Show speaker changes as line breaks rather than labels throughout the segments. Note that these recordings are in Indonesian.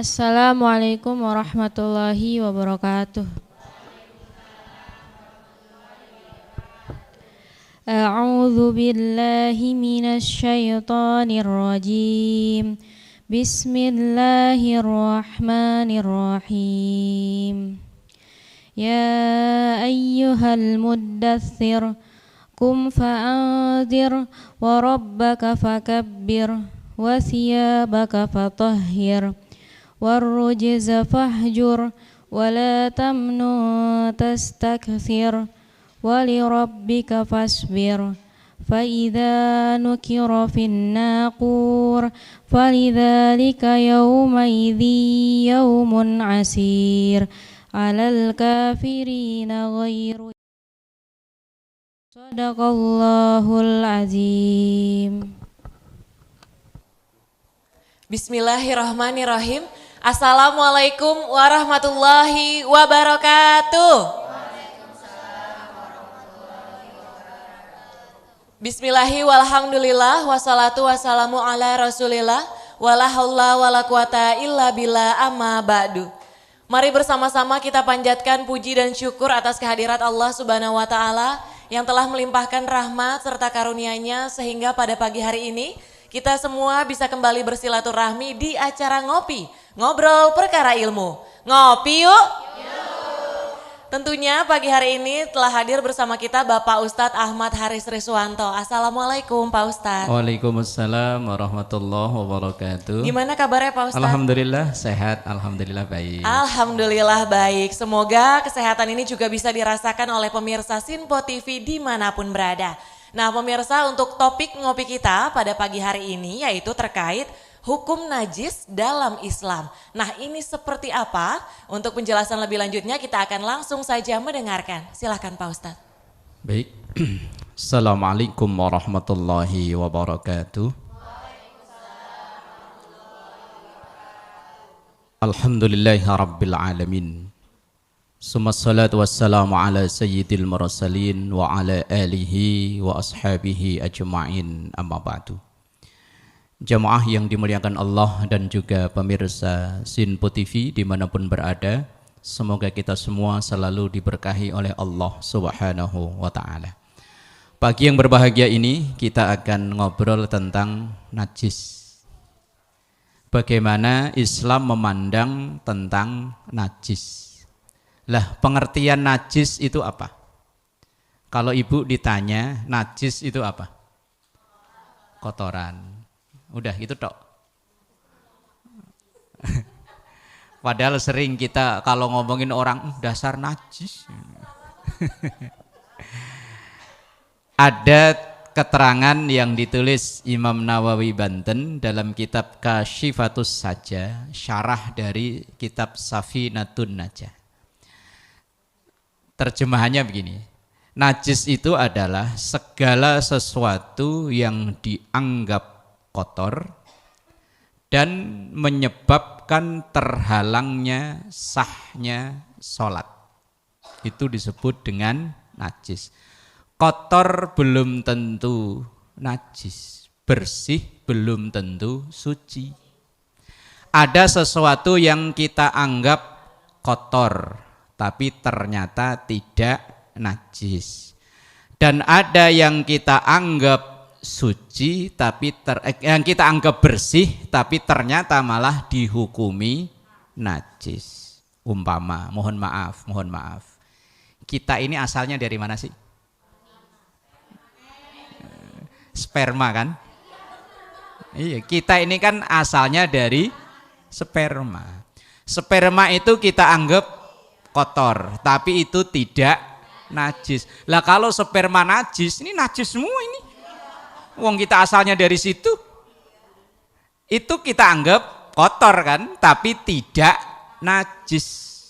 Assalamualaikum warahmatullahi wabarakatuh. A'udzu billahi minasy syaithanir rajim. Bismillahirrahmanirrahim. Ya ayyuhal muddaththir qum fa'anzir wa rabbaka fakabbir wa thiyabaka fatahhir warrujza fahjur wa la tamnun tastakthir wa li rabbika fasbir fa idza nukira fin naqur falidzalika yawma idzi yawmun asir alal kafirina ghairu. Shadaqallahul azim.
Bismillahirrahmanirrahim. Assalamualaikum warahmatullahi wabarakatuh. Bismillahi walhamdulillah wassalatu wassalamu ala rasulillah wala haula wala quwata illa billah amma ba'du. Mari bersama-sama kita panjatkan puji dan syukur atas kehadirat Allah Subhanahu wa taala yang telah melimpahkan rahmat serta karunia-Nya sehingga pada pagi hari ini kita semua bisa kembali bersilaturahmi di acara Ngopi, Ngobrol Perkara Ilmu. Ngopi yuk! Tentunya pagi hari ini telah hadir bersama kita Bapak Ustadz Ahmad Haris Riswanto. Assalamualaikum Pak Ustadz.
Waalaikumsalam warahmatullahi wabarakatuh.
Gimana kabarnya Pak Ustadz?
Alhamdulillah sehat, alhamdulillah baik.
Alhamdulillah baik. Semoga kesehatan ini juga bisa dirasakan oleh pemirsa Sinpo TV dimanapun berada. Nah pemirsa, untuk topik ngopi kita pada pagi hari ini yaitu terkait hukum najis dalam Islam. Nah ini seperti apa? Untuk penjelasan lebih lanjutnya kita akan langsung saja mendengarkan. Silakan Pak Ustadz.
Baik. Assalamualaikum warahmatullahi wabarakatuh. Alhamdulillahi rabbil alamin. Summassalatu wassalamu ala sayyidil mursalin wa ala alihi wa ashabihi ajma'in amma ba'du. Jamaah yang dimuliakan Allah dan juga pemirsa Sinpo TV dimanapun berada, semoga kita semua selalu diberkahi oleh Allah Subhanahu wa ta'ala. Pagi yang berbahagia ini kita akan ngobrol tentang najis. Bagaimana Islam memandang tentang najis. Lah, pengertian najis itu apa? Kalau ibu ditanya, najis itu apa? Kotoran. Udah gitu tok. Padahal sering kita kalau ngomongin orang, dasar najis. Ada keterangan yang ditulis Imam Nawawi Banten dalam kitab Kasyifatus Saja, syarah dari kitab Safinatun Najah. Terjemahannya begini, najis itu adalah segala sesuatu yang dianggap kotor dan menyebabkan terhalangnya sahnya sholat. Itu disebut dengan najis. Kotor belum tentu najis, bersih belum tentu suci. Ada sesuatu yang kita anggap kotor tapi ternyata tidak najis. Dan ada yang kita anggap suci tapi yang kita anggap bersih tapi ternyata malah dihukumi najis. Umpama, mohon maaf. Kita ini asalnya dari mana sih? Sperma kan? Iya, kita ini kan asalnya dari sperma. Sperma itu kita anggap kotor, tapi itu tidak najis. Lah kalau sperma najis, ini najis semua ini. Wong kita asalnya dari situ. Itu kita anggap kotor kan, tapi tidak najis.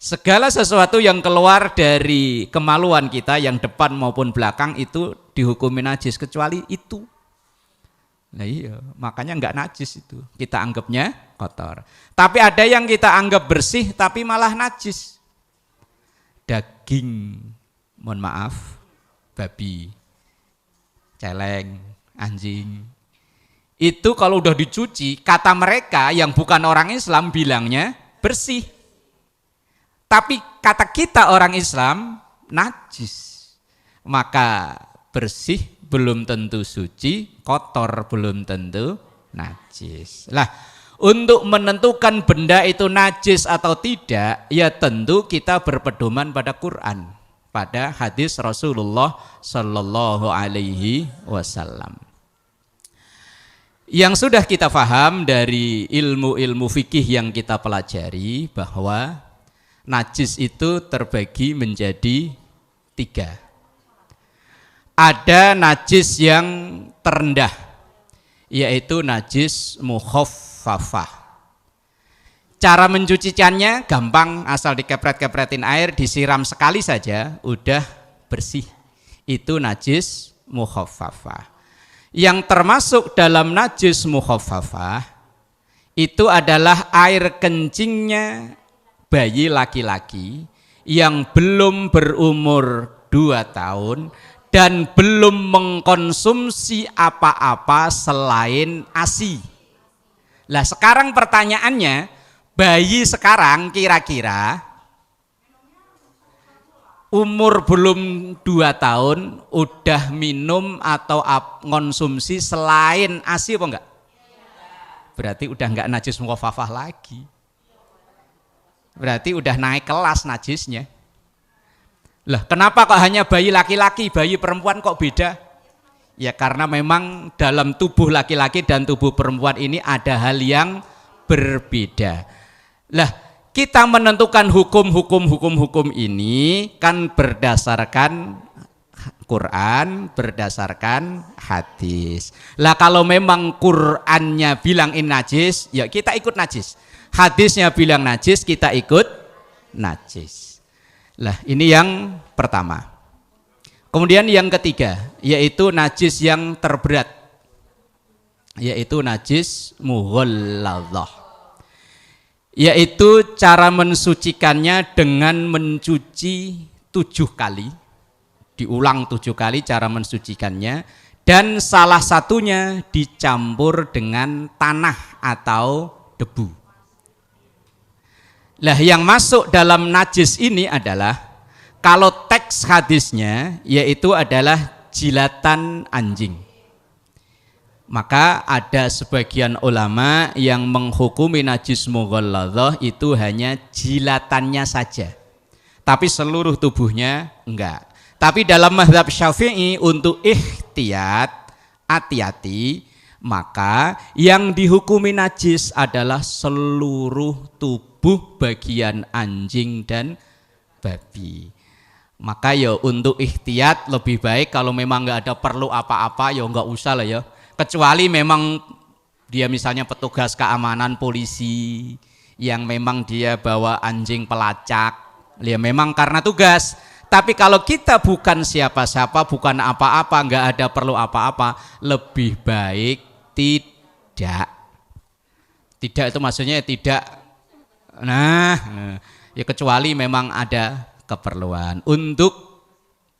Segala sesuatu yang keluar dari kemaluan kita, yang depan maupun belakang itu dihukumi najis, kecuali itu. Nah iya, makanya enggak najis itu. Kita anggapnya kotor. Tapi ada yang kita anggap bersih tapi malah najis. Daging, mohon maaf, babi, celeng, anjing. itu kalau udah dicuci, kata mereka yang bukan orang Islam bilangnya bersih. Tapi kata kita orang Islam najis. Maka bersih belum tentu suci, kotor belum tentu najis. Lah, untuk menentukan benda itu najis atau tidak, ya tentu kita berpedoman pada Quran, pada hadis Rasulullah Sallallahu Alaihi Wasallam. Yang sudah kita paham dari ilmu-ilmu fikih yang kita pelajari bahwa najis itu terbagi menjadi 3. Ada najis yang terendah, yaitu najis mukhaffafah. Cara mencucikannya gampang, asal dikepret-kepretin air, disiram sekali saja, udah bersih. Itu najis mukhaffafah. Yang termasuk dalam najis mukhaffafah itu adalah air kencingnya bayi laki-laki yang belum berumur 2 tahun dan belum mengkonsumsi apa-apa selain ASI. Lah sekarang pertanyaannya, bayi sekarang kira-kira umur belum 2 tahun udah minum atau konsumsi selain ASI apa enggak? Berarti udah enggak najis mukhaffafah lagi. Berarti udah naik kelas najisnya. Lah kenapa kok hanya bayi laki-laki, bayi perempuan kok beda? Ya karena memang dalam tubuh laki-laki dan tubuh perempuan ini ada hal yang berbeda. Lah kita menentukan hukum ini kan berdasarkan Quran, berdasarkan hadis. Lah kalau memang Qurannya bilang ini najis, ya kita ikut najis. Hadisnya bilang najis, kita ikut najis. Lah ini yang pertama. Kemudian yang ketiga, yaitu najis yang terberat, yaitu najis mughalladhah. Yaitu cara mensucikannya dengan mencuci 7 kali, diulang 7 kali cara mensucikannya, dan salah satunya dicampur dengan tanah atau debu. Lah yang masuk dalam najis ini adalah, kalau teks hadisnya yaitu adalah jilatan anjing. Maka ada sebagian ulama yang menghukumi najis mughalladhah itu hanya jilatannya saja, tapi seluruh tubuhnya enggak. Tapi dalam mazhab Syafi'i untuk ikhtiyat, hati-hati, maka yang dihukumi najis adalah seluruh tubuh bagian anjing dan babi. Maka ya untuk ikhtiyat lebih baik kalau memang enggak ada perlu apa-apa ya enggak usah lah ya. Kecuali memang dia misalnya petugas keamanan polisi yang memang dia bawa anjing pelacak, ya memang karena tugas. Tapi kalau kita bukan siapa-siapa, bukan apa-apa, nggak ada perlu apa-apa, lebih baik tidak. Tidak itu maksudnya tidak. Nah, ya kecuali memang ada keperluan. Untuk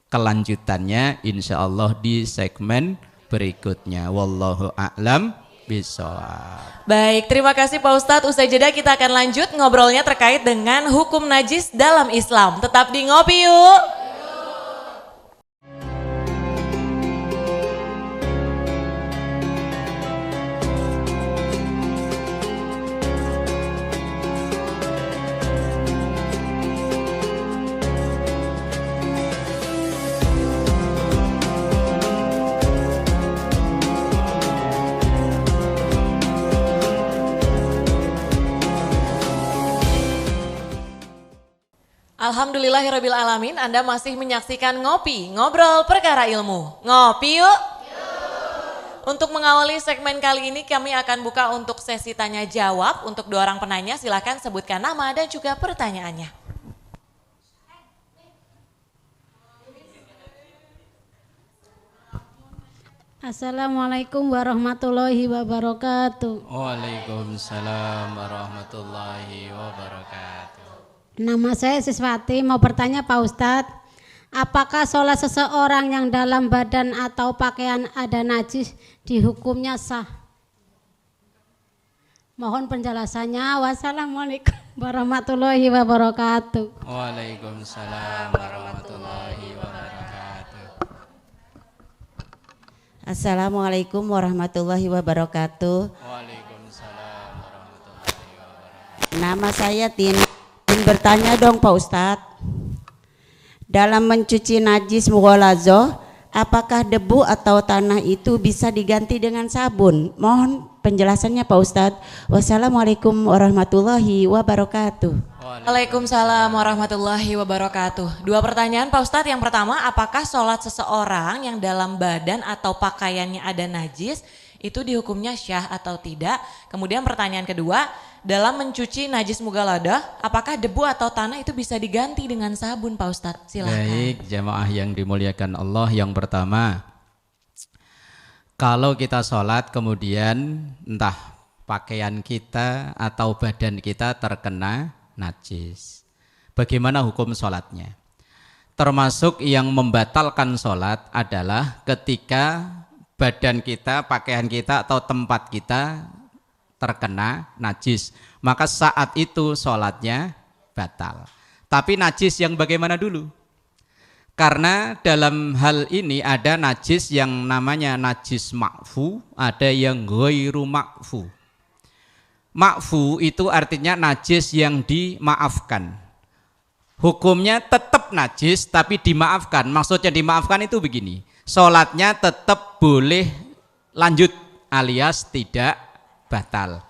kelanjutannya insya Allah di segmen berikutnya. Wallahu a'lam bishawab.
Baik, terima kasih Pak Ustadz. Usai jeda kita akan lanjut ngobrolnya terkait dengan hukum najis dalam Islam. Tetap di Ngopi Yuk. Alhamdulillahirrabbilalamin, Anda masih menyaksikan Ngopi, ngobrol perkara ilmu. Ngopi yuk. Untuk mengawali segmen kali ini kami akan buka untuk sesi tanya jawab. Untuk 2 orang penanya silakan sebutkan nama dan juga pertanyaannya.
Assalamualaikum warahmatullahi wabarakatuh.
Waalaikumsalam warahmatullahi wabarakatuh.
Nama saya Siswati, mau bertanya Pak Ustadz, apakah sholat seseorang yang dalam badan atau pakaian ada najis dihukumnya sah? Mohon penjelasannya. Wassalamualaikum warahmatullahi wabarakatuh.
Waalaikumsalam warahmatullahi wabarakatuh.
Assalamualaikum warahmatullahi wabarakatuh.
Waalaikumsalam warahmatullahi wabarakatuh.
Nama saya Tin. Ingin bertanya dong Pak Ustadz. Dalam mencuci najis mughalazoh, apakah debu atau tanah itu bisa diganti dengan sabun? Mohon penjelasannya Pak Ustadz. Wassalamualaikum warahmatullahi wabarakatuh.
Waalaikumsalam warahmatullahi wabarakatuh. Dua pertanyaan Pak Ustadz. Yang pertama, apakah sholat seseorang yang dalam badan atau pakaiannya ada najis itu dihukumnya syah atau tidak? Kemudian pertanyaan kedua, dalam mencuci najis mughaladah, apakah debu atau tanah itu bisa diganti dengan sabun Pak Ustadz? Silakan.
Baik, jamaah yang dimuliakan Allah, yang pertama, kalau kita sholat kemudian entah pakaian kita atau badan kita terkena najis, bagaimana hukum sholatnya? Termasuk yang membatalkan sholat adalah ketika badan kita, pakaian kita atau tempat kita terkena najis, maka saat itu sholatnya batal. Tapi najis yang bagaimana dulu? Karena dalam hal ini ada najis yang namanya najis ma'fu, ada yang ghairu ma'fu. Ma'fu itu artinya najis yang dimaafkan. Hukumnya tetap najis tapi dimaafkan. Maksudnya dimaafkan itu begini, sholatnya tetap boleh lanjut alias tidak batal.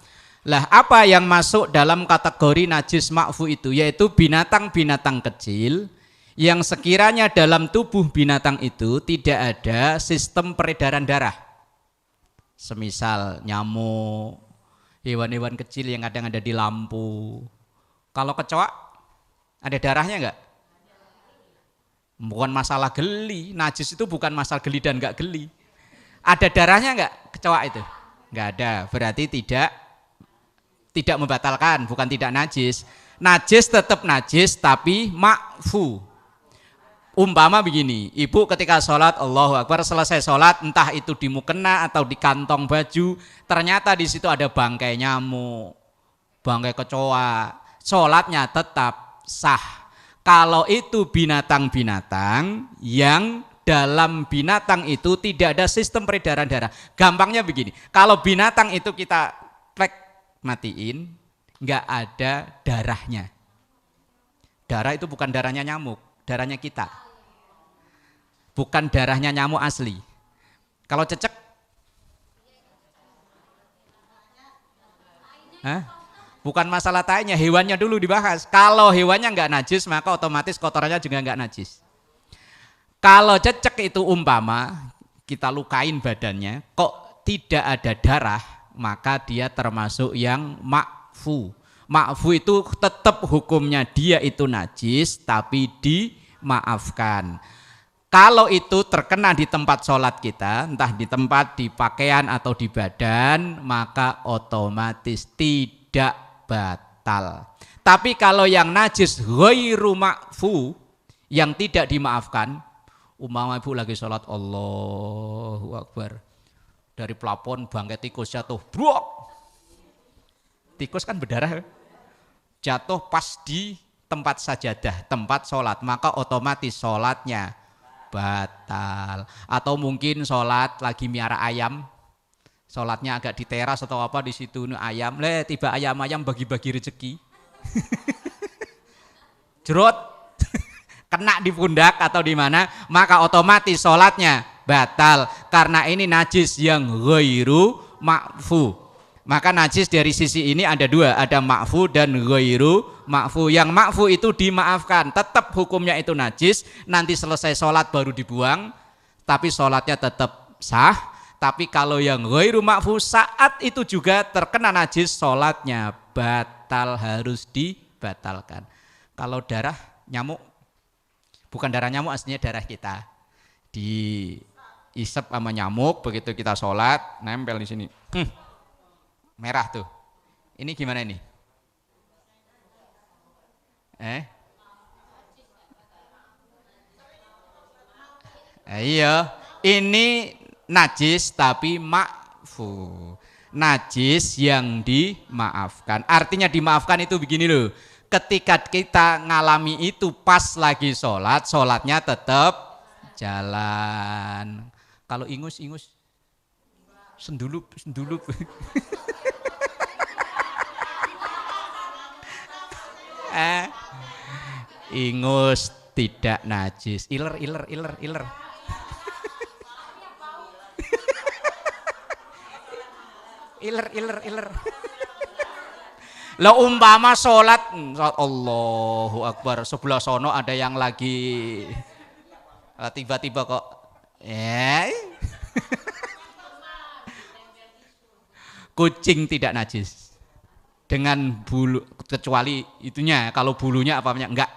Lah, apa yang masuk dalam kategori najis ma'fu itu? Yaitu binatang-binatang kecil yang sekiranya dalam tubuh binatang itu tidak ada sistem peredaran darah. Semisal nyamuk, hewan-hewan kecil yang kadang ada di lampu. Kalau kecoa ada darahnya enggak? Bukan masalah geli, najis itu bukan masalah geli dan enggak geli. Ada darahnya enggak kecoa itu? Enggak ada, berarti tidak membatalkan, bukan tidak najis. Najis tetap najis tapi ma'fu. Umpama begini, ibu ketika sholat Allahu Akbar, selesai sholat, entah itu di mukena atau di kantong baju, ternyata di situ ada bangkai nyamuk, bangkai kecoa, sholatnya tetap sah. Kalau itu binatang-binatang yang dalam binatang itu tidak ada sistem peredaran darah. Gampangnya begini, kalau binatang itu kita plek matiin, nggak ada darahnya. Darah itu bukan darahnya nyamuk, darahnya kita. Bukan darahnya nyamuk asli. Kalau cecek, bukan masalah tainya, hewannya dulu dibahas. Kalau hewannya nggak najis, maka otomatis kotorannya juga nggak najis. Kalau cecek itu umpama kita lukain badannya, kok tidak ada darah, maka dia termasuk yang ma'fu. Ma'fu itu tetap hukumnya dia itu najis tapi dimaafkan. Kalau itu terkena di tempat sholat kita, entah di tempat, di pakaian atau di badan, maka otomatis tidak batal. Tapi kalau yang najis ghairu ma'fu, yang tidak dimaafkan, umpama ibu lagi sholat Allahu Akbar, dari plafon bangkai tikus jatuh, brok. Tikus kan berdarah, jatuh pas di tempat sajadah, tempat sholat, maka otomatis sholatnya batal. Atau mungkin sholat lagi miara ayam, sholatnya agak di teras atau apa, di situ ayam, tiba ayam-ayam bagi-bagi rezeki, jerot, kena di pundak atau di mana, maka otomatis sholatnya batal. Karena ini najis yang ghairu ma'fu. Maka najis dari sisi ini ada dua, ada ma'fu dan ghairu ma'fu. Yang ma'fu itu dimaafkan, tetap hukumnya itu najis, nanti selesai sholat baru dibuang, tapi sholatnya tetap sah. Tapi kalau yang ghairu ma'fu, saat itu juga terkena najis, sholatnya batal, harus dibatalkan. Kalau darah nyamuk, bukan darah nyamuk, aslinya darah kita, diisep sama nyamuk, begitu kita sholat, nempel di sini. Merah tuh. Ini gimana ini? Iya, ini najis tapi ma'fu. najis yang dimaafkan. Artinya dimaafkan itu begini loh. Ketika kita ngalami itu pas lagi sholat, sholatnya tetap jalan. Kalau ingus sendulup. Ingus tidak najis. Iler. Iler. Lah umpama sholat Allahu Akbar, sebelah sono ada yang lagi tiba-tiba kok kucing tidak najis dengan bulu, kecuali itunya, kalau bulunya apa enggak.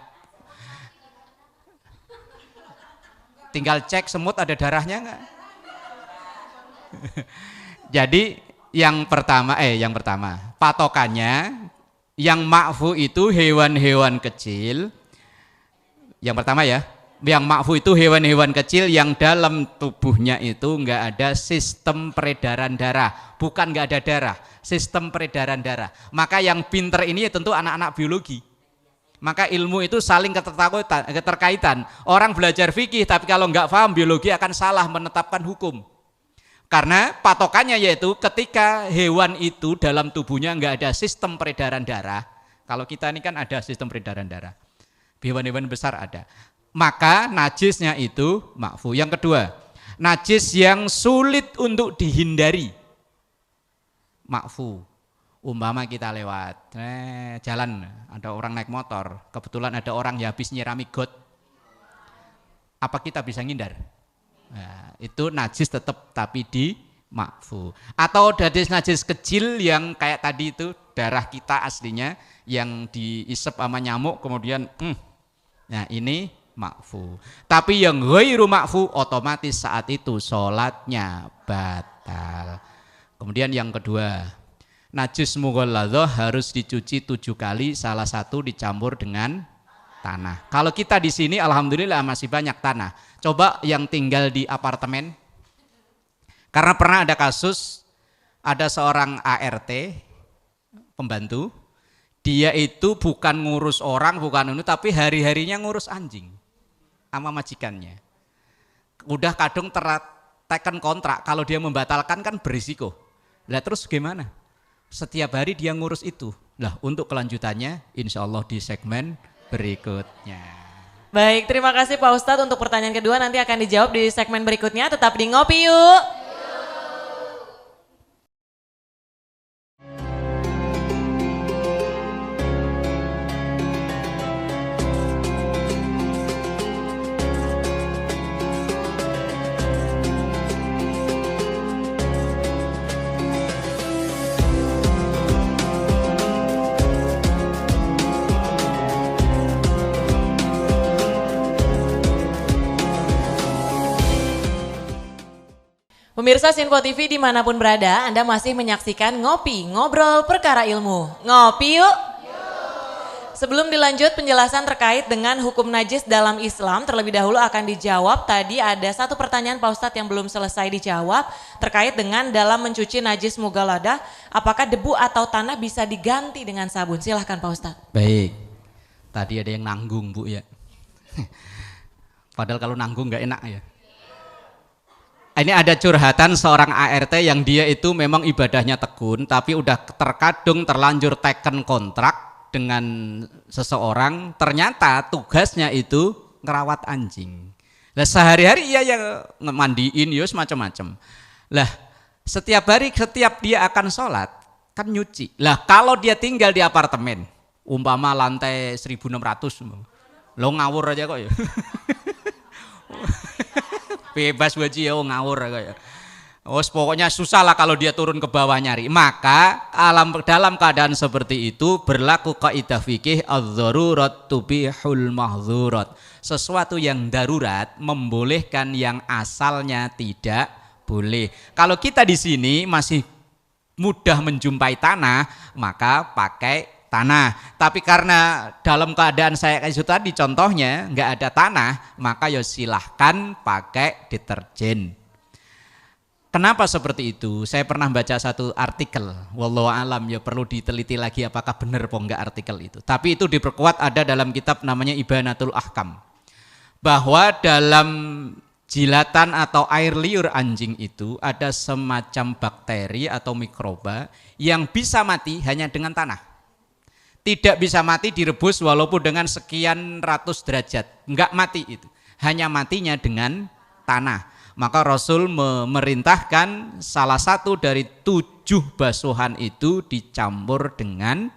Tinggal cek semut ada darahnya enggak. Jadi yang pertama patokannya yang ma'fu itu hewan-hewan kecil. Yang pertama ya, yang ma'fu itu hewan-hewan kecil yang dalam tubuhnya itu enggak ada sistem peredaran darah. Bukan enggak ada darah, sistem peredaran darah. Maka yang pinter ini ya tentu anak-anak biologi. Maka ilmu itu saling keterkaitan. Orang belajar fikih tapi kalau enggak paham biologi akan salah menetapkan hukum. Karena patokannya yaitu ketika hewan itu dalam tubuhnya enggak ada sistem peredaran darah. Kalau kita ini kan ada sistem peredaran darah. Hewan-hewan besar ada. Maka najisnya itu ma'fu. Yang kedua, najis yang sulit untuk dihindari. Ma'fu. Umpama kita lewat jalan, ada orang naik motor, kebetulan ada orang yang habis nyirami got. Apa kita bisa ngindar? Nah, itu najis tetap tapi di ma'fu. Atau najis kecil yang kayak tadi itu darah kita aslinya yang diisep sama nyamuk kemudian nah ini ma'fu. Tapi yang ghairu ma'fu otomatis saat itu sholatnya batal. Kemudian yang kedua, najis mughalladhah harus dicuci 7 kali, salah satu dicampur dengan tanah. Kalau kita di sini alhamdulillah masih banyak tanah. Coba yang tinggal di apartemen. Karena pernah ada kasus ada seorang ART pembantu, dia itu bukan ngurus orang, tapi hari-harinya ngurus anjing sama majikannya. Udah kadung teken kontrak, kalau dia membatalkan kan berisiko. Lah terus gimana? Setiap hari dia ngurus itu. Lah untuk kelanjutannya insya Allah di segmen berikutnya.
Baik, terima kasih Pak Ustadz untuk pertanyaan kedua nanti akan dijawab di segmen berikutnya. Tetap di Ngopi Yuk. Pemirsa Sinfo TV dimanapun berada, Anda masih menyaksikan Ngopi, Ngobrol Perkara Ilmu. Ngopi yuk! Sebelum dilanjut penjelasan terkait dengan hukum najis dalam Islam, terlebih dahulu akan dijawab. Tadi ada satu pertanyaan Pak Ustadz yang belum selesai dijawab, terkait dengan dalam mencuci najis mughalladhah, apakah debu atau tanah bisa diganti dengan sabun? Silahkan Pak Ustadz.
Baik, tadi ada yang nanggung Bu ya. Padahal kalau nanggung gak enak ya. Ini ada curhatan seorang ART yang dia itu memang ibadahnya tekun, tapi udah terkadung terlanjur teken kontrak dengan seseorang, ternyata tugasnya itu ngerawat anjing. Lah sehari-hari ia yang mandiin yus macam-macam. Lah setiap hari setiap dia akan sholat kan nyuci. Lah kalau dia tinggal di apartemen, umpama lantai 1600, lo ngawur aja kok ya. Bebas waji ya ngawur kayak. Pokoknya susah lah kalau dia turun ke bawah nyari. Maka dalam keadaan seperti itu berlaku kaidah fikih adz-dzarurat tubihul mahdzurat. Sesuatu yang darurat membolehkan yang asalnya tidak boleh. Kalau kita di sini masih mudah menjumpai tanah, maka pakai tanah. Tapi karena dalam keadaan saya kayak tadi contohnya nggak ada tanah, maka ya silahkan pakai deterjen. Kenapa seperti itu? Saya pernah baca satu artikel, wallahu alam, ya perlu diteliti lagi apakah benar apa enggak artikel itu. Tapi itu diperkuat ada dalam kitab namanya Ibanatul Ahkam. Bahwa dalam jilatan atau air liur anjing itu ada semacam bakteri atau mikroba yang bisa mati hanya dengan tanah. Tidak bisa mati direbus walaupun dengan sekian ratus derajat. Enggak mati itu. Hanya matinya dengan tanah. Maka Rasul memerintahkan salah satu dari 7 basuhan itu dicampur dengan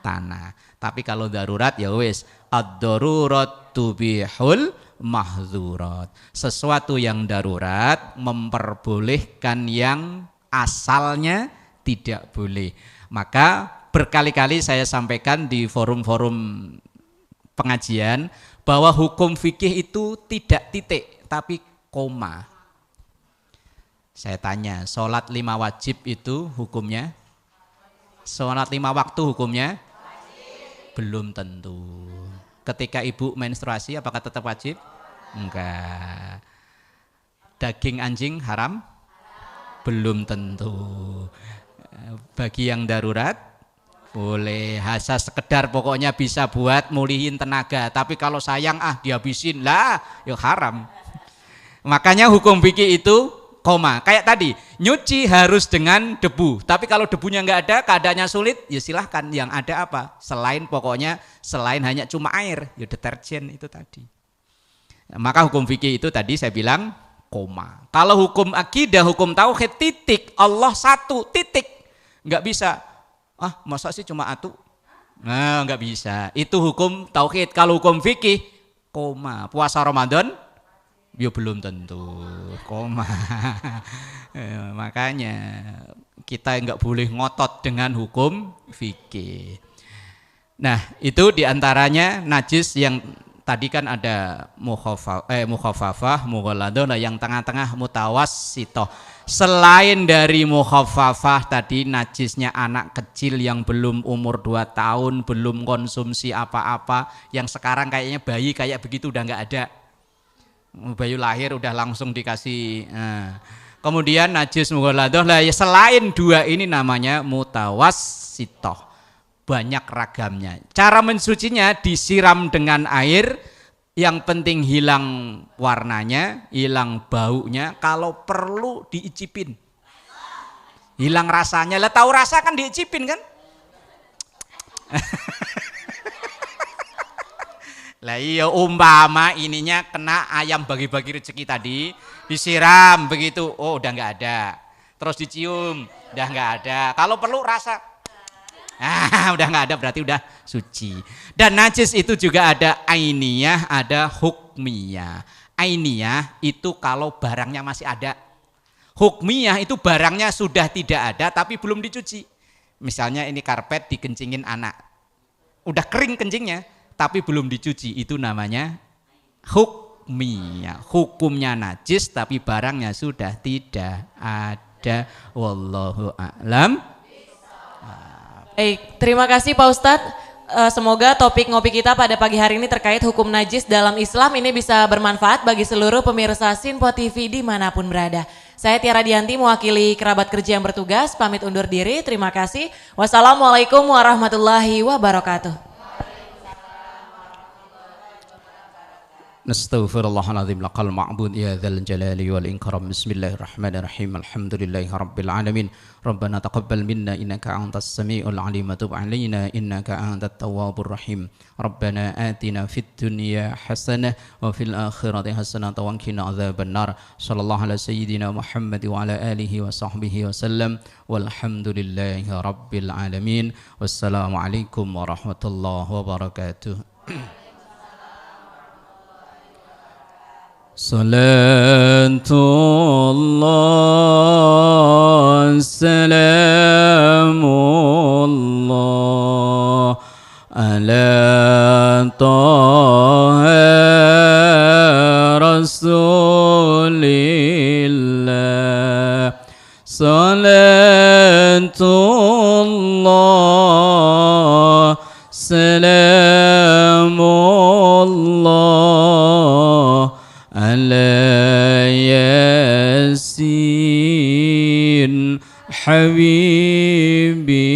tanah. Tapi kalau darurat ya wis, ad-darurat tubihul mahzurat. Sesuatu yang darurat memperbolehkan yang asalnya tidak boleh. Maka berkali-kali saya sampaikan di forum-forum pengajian bahwa hukum fikih itu tidak titik tapi koma. Saya tanya, sholat 5 wajib itu hukumnya? Sholat 5 waktu hukumnya? Belum tentu. Ketika ibu menstruasi apakah tetap wajib? Enggak. Daging anjing haram? Belum tentu. Bagi yang darurat boleh, hasa sekedar pokoknya bisa buat mulihin tenaga. Tapi kalau sayang dihabisin lah, ya haram. Makanya hukum fikih itu koma. Kayak tadi, nyuci harus dengan debu. Tapi kalau debunya nggak ada, keadaannya sulit, ya silahkan. Yang ada apa? Selain hanya cuma air, ya deterjen itu tadi. Maka hukum fikih itu tadi saya bilang koma. Kalau hukum akidah, hukum tauhid titik, Allah satu titik, nggak bisa. Masa sih cuma atu? Nah, nggak bisa. Itu hukum tauhid. Kalau hukum fikih koma. Puasa Ramadan ya belum tentu, koma. Makanya kita nggak boleh ngotot dengan hukum fikih. Nah, itu diantaranya najis yang tadi kan ada mukhafafah, mughalladah, yang tengah-tengah mutawassithah. Selain dari mukhafafah tadi najisnya anak kecil yang belum umur 2 tahun, belum konsumsi apa-apa, yang sekarang kayaknya bayi kayak begitu udah nggak ada. Bayi lahir udah langsung dikasih. Kemudian najis mughalladah lah, ya selain 2 ini namanya mutawassithah. Banyak ragamnya. Cara mensucinya disiram dengan air, yang penting hilang warnanya, hilang baunya, kalau perlu diicipin. Hilang rasanya. Lah tahu rasa kan diicipin kan? Lah iya, umpama ininya kena ayam bagi-bagi rezeki tadi, disiram begitu, udah nggak ada. Terus dicium, udah nggak ada. Kalau perlu rasa, udah nggak ada, berarti udah suci. Dan najis itu juga ada ainiyah, ada hukmiyah. Ainiyah itu kalau barangnya masih ada. Hukmiyah itu barangnya sudah tidak ada tapi belum dicuci. Misalnya ini karpet dikencingin anak, udah kering kencingnya tapi belum dicuci, itu namanya hukmiyah. Hukumnya najis tapi barangnya sudah tidak ada. Wallahu a'lam.
Terima kasih Pak Ustadz. Semoga topik ngopi kita pada pagi hari ini terkait hukum najis dalam Islam ini bisa bermanfaat bagi seluruh pemirsa Sinpo TV dimanapun berada. Saya Tiara Dianti mewakili kerabat kerja yang bertugas, pamit undur diri. Terima kasih. Wassalamualaikum warahmatullahi wabarakatuh.
Nastaghfirullahaladzim laqal ma'bud ya dzal jalali wal ikram. Bismillahirrahmanirrahim. Alhamdulillahi rabbil alamin. Rabbana taqabbal minna innaka antas samiul alim wa tub alaina innaka antat tawwabur rahim. Rabbana atina fid dunya hasanah wa fil akhirati hasanah wa qina adzabannar. Sallallahu ala sayyidina Muhammad wa ala alihi wa sahbihi wasallam. Walhamdulillahi rabbil alamin. Wassalamualaikum warahmatullahi wabarakatuh. Salatullah salamullah ala taha rasulillah. Salatullah salamullah ala ya
حبيبي